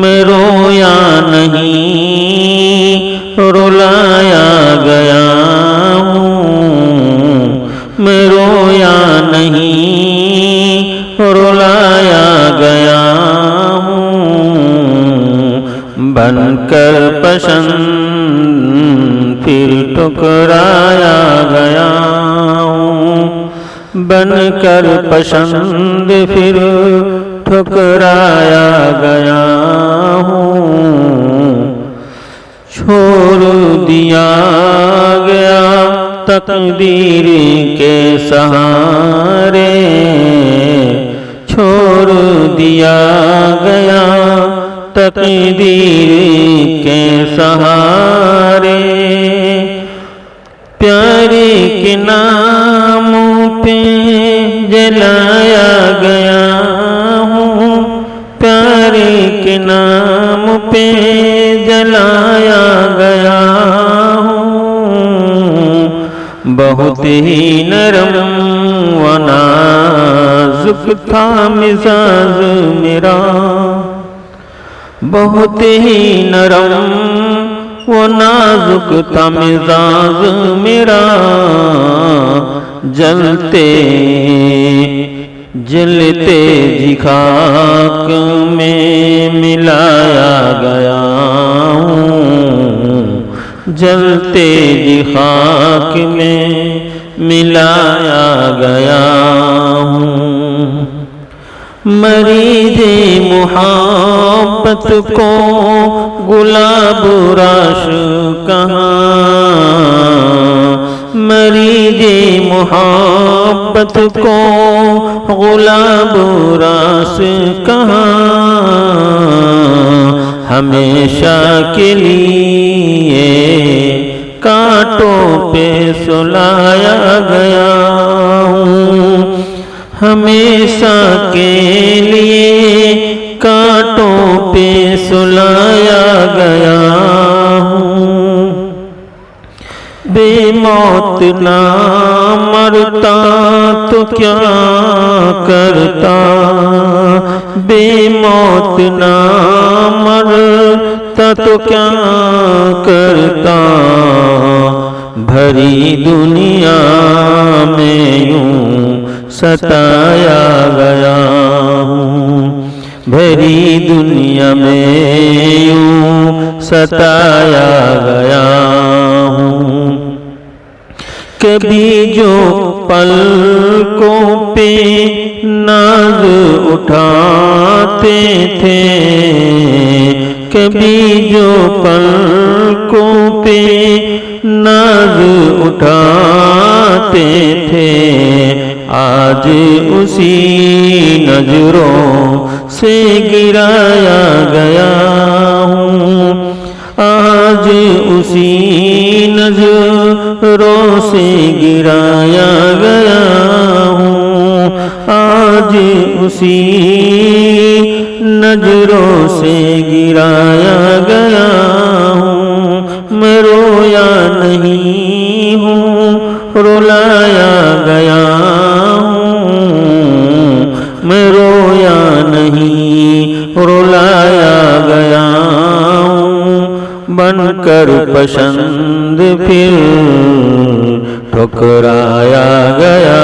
मैं रोया नहीं रुलाया गया हूँ, मैं रोया नहीं रुलाया गया हूँ। बनकर पसंद फिर ठुकराया गया हूँ, बनकर पसंद फिर ठुकराया गया हूँ। छोड़ दिया गया तकदीर के सहारे, छोड़ दिया गया तकदीर के सहारे। प्यारे के नामों पे जलाया गया हूँ, प्यारे के नाम पे जलाया गया हूँ। बहुत ही नरम व नाजुक था मिजाज मेरा, बहुत ही नरम वो नाजुक था मिजाज मेरा। जलते जलते जी खाक में मिलाया गया हूँ, जलते जी खाक में मिलाया गया हूँ। मरीज़े मुहब्बत को गुलाब राश कहाँ, मरीज़े मुहब्बत को गुलाब रास कहाँ। हमेशा के लिए कांटों पे सुलाया गया हूँ, हमेशा के लिए कांटों पे सुलाया गया हूँ। बेमौत ना मरता तो क्या करता, बेमौत ना मरता तो क्या करता। भरी दुनिया में यूं सताया गया हूँ, भरी दुनिया में यूं सताया गया हूँ। कभी जो पलकों पे नाज उठाते थे, कभी जो पलकों पे नाज उठाते थे, आज उसी नजरों से गिराया गया हूँ, आज उसी नजरों से गिराया गया हूँ, आज उसी नजरों से गिराया गया हूँ। मैं रोया नहीं हूँ रुलाया गया हूँ, मैं रोया नहीं रुलाया गया हूँ। बनकर पसंद फिर ठुकराया गया